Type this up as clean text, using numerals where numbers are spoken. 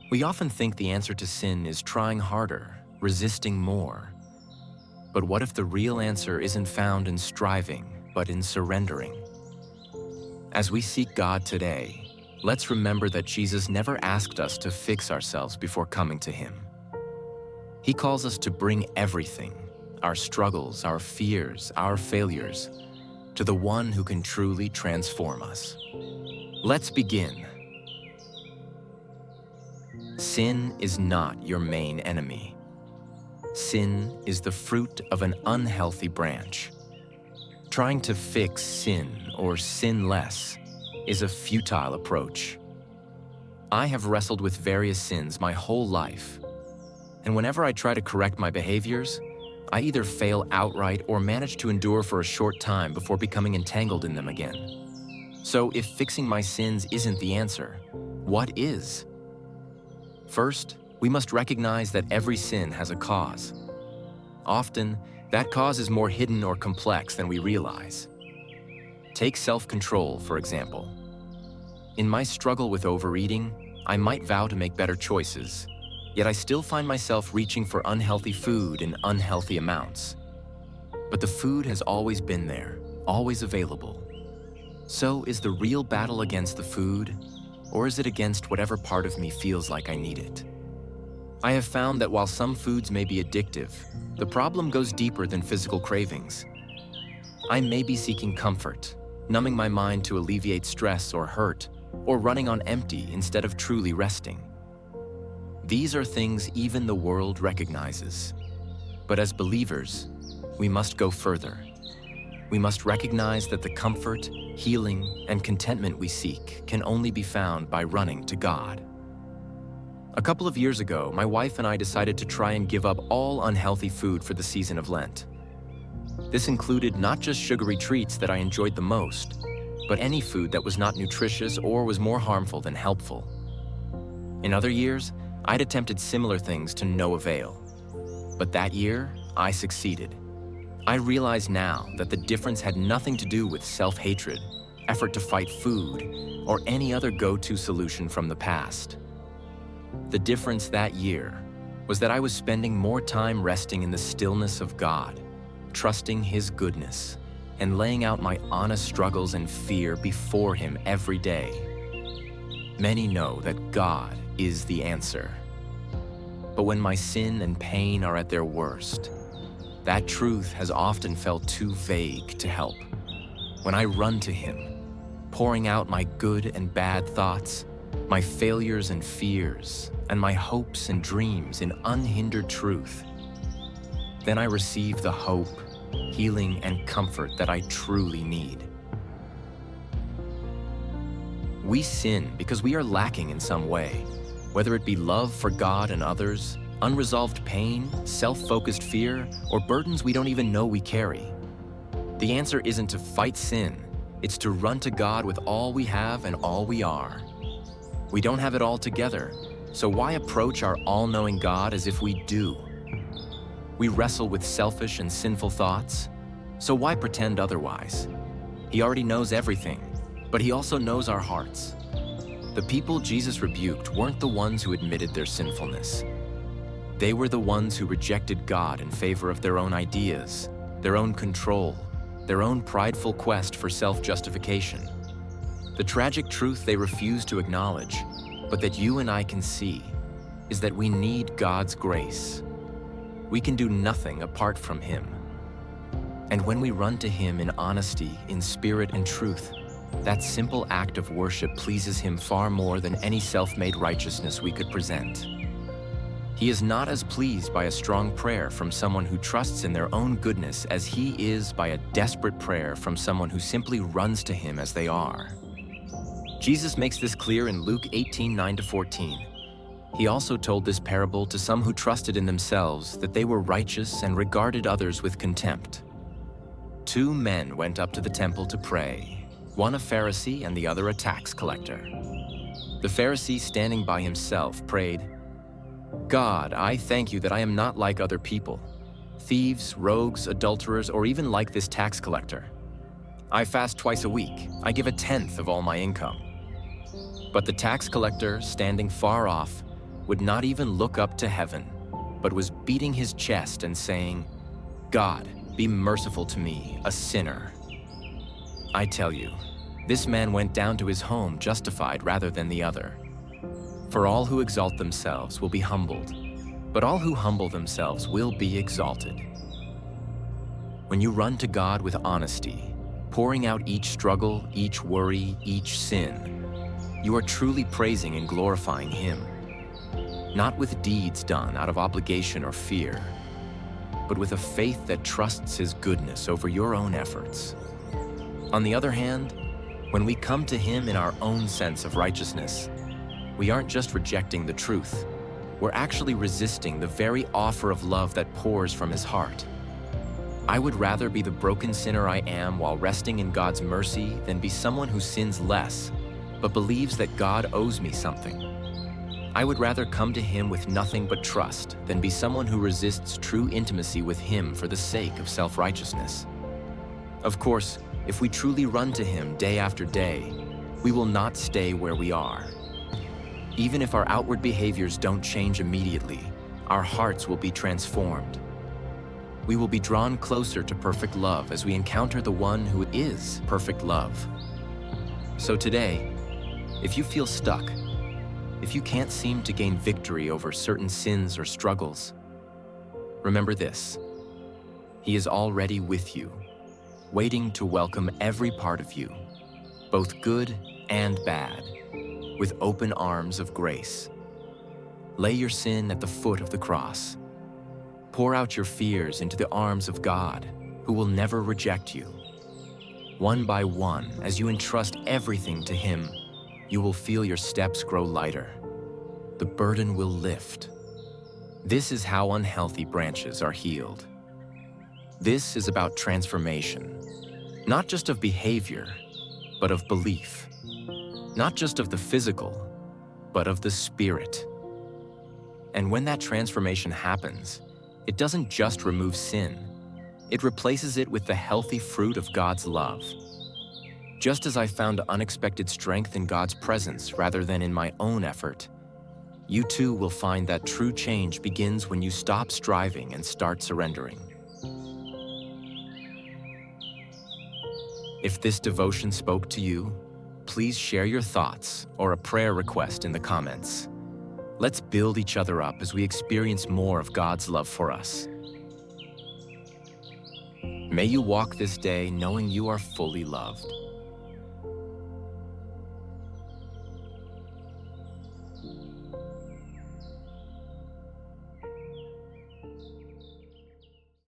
We often think the answer to sin is trying harder, resisting more. But what if the real answer isn't found in striving, but in surrendering? As we seek God today, let's remember that Jesus never asked us to fix ourselves before coming to Him. He calls us to bring everything, our struggles, our fears, our failures, to the one who can truly transform us. Let's begin. Sin is not your main enemy. Sin is the fruit of an unhealthy branch. Trying to fix sin or sin less is a futile approach. I have wrestled with various sins my whole life, and whenever I try to correct my behaviors, I either fail outright or manage to endure for a short time before becoming entangled in them again. So if fixing my sins isn't the answer, what is? First, we must recognize that every sin has a cause. Often, that cause is more hidden or complex than we realize. Take self-control, for example. In my struggle with overeating, I might vow to make better choices, yet I still find myself reaching for unhealthy food in unhealthy amounts. But the food has always been there, always available. So is the real battle against the food, or is it against whatever part of me feels like I need it? I have found that while some foods may be addictive, the problem goes deeper than physical cravings. I may be seeking comfort, numbing my mind to alleviate stress or hurt, or running on empty instead of truly resting. These are things even the world recognizes. But as believers, we must go further. We must recognize that the comfort, healing, and contentment we seek can only be found by running to God. A couple of years ago, my wife and I decided to try and give up all unhealthy food for the season of Lent. This included not just sugary treats that I enjoyed the most, but any food that was not nutritious or was more harmful than helpful. In other years, I'd attempted similar things to no avail. But that year, I succeeded. I realize now that the difference had nothing to do with self-hatred, effort to fight food, or any other go-to solution from the past. The difference that year was that I was spending more time resting in the stillness of God, trusting His goodness, and laying out my honest struggles and fear before Him every day. Many know that God is the answer. But when my sin and pain are at their worst, that truth has often felt too vague to help. When I run to Him, pouring out my good and bad thoughts, my failures and fears, and my hopes and dreams in unhindered truth, then I receive the hope, healing, and comfort that I truly need. We sin because we are lacking in some way, whether it be love for God and others, unresolved pain, self-focused fear, or burdens we don't even know we carry. The answer isn't to fight sin, it's to run to God with all we have and all we are. We don't have it all together, so why approach our all-knowing God as if we do? We wrestle with selfish and sinful thoughts, so why pretend otherwise? He already knows everything, but He also knows our hearts. The people Jesus rebuked weren't the ones who admitted their sinfulness. They were the ones who rejected God in favor of their own ideas, their own control, their own prideful quest for self-justification. The tragic truth they refused to acknowledge, but that you and I can see, is that we need God's grace. We can do nothing apart from Him. And when we run to Him in honesty, in spirit and truth, that simple act of worship pleases Him far more than any self-made righteousness we could present. He is not as pleased by a strong prayer from someone who trusts in their own goodness as He is by a desperate prayer from someone who simply runs to Him as they are. Jesus makes this clear in Luke 18:9-14. He also told this parable to some who trusted in themselves that they were righteous and regarded others with contempt. 2 men went up to the temple to pray, one a Pharisee and the other a tax collector. The Pharisee, standing by himself, prayed, "God, I thank you that I am not like other people, thieves, rogues, adulterers, or even like this tax collector. I fast twice a week. I give 1/10 of all my income." But the tax collector, standing far off, would not even look up to heaven, but was beating his chest and saying, "God, be merciful to me, a sinner." I tell you, this man went down to his home justified rather than the other. For all who exalt themselves will be humbled, but all who humble themselves will be exalted. When you run to God with honesty, pouring out each struggle, each worry, each sin, you are truly praising and glorifying Him, not with deeds done out of obligation or fear, but with a faith that trusts His goodness over your own efforts. On the other hand, when we come to Him in our own sense of righteousness, we aren't just rejecting the truth, we're actually resisting the very offer of love that pours from His heart. I would rather be the broken sinner I am while resting in God's mercy than be someone who sins less, but believes that God owes me something. I would rather come to Him with nothing but trust than be someone who resists true intimacy with Him for the sake of self-righteousness. Of course, if we truly run to Him day after day, we will not stay where we are. Even if our outward behaviors don't change immediately, our hearts will be transformed. We will be drawn closer to perfect love as we encounter the one who is perfect love. So today, if you feel stuck, if you can't seem to gain victory over certain sins or struggles, remember this: He is already with you, waiting to welcome every part of you, both good and bad, with open arms of grace. Lay your sin at the foot of the cross. Pour out your fears into the arms of God, who will never reject you. One by one, as you entrust everything to Him, you will feel your steps grow lighter. The burden will lift. This is how unhealthy branches are healed. This is about transformation, not just of behavior, but of belief. Not just of the physical, but of the spirit. And when that transformation happens, it doesn't just remove sin, it replaces it with the healthy fruit of God's love. Just as I found unexpected strength in God's presence rather than in my own effort, you too will find that true change begins when you stop striving and start surrendering. If this devotion spoke to you, please share your thoughts or a prayer request in the comments. Let's build each other up as we experience more of God's love for us. May you walk this day knowing you are fully loved.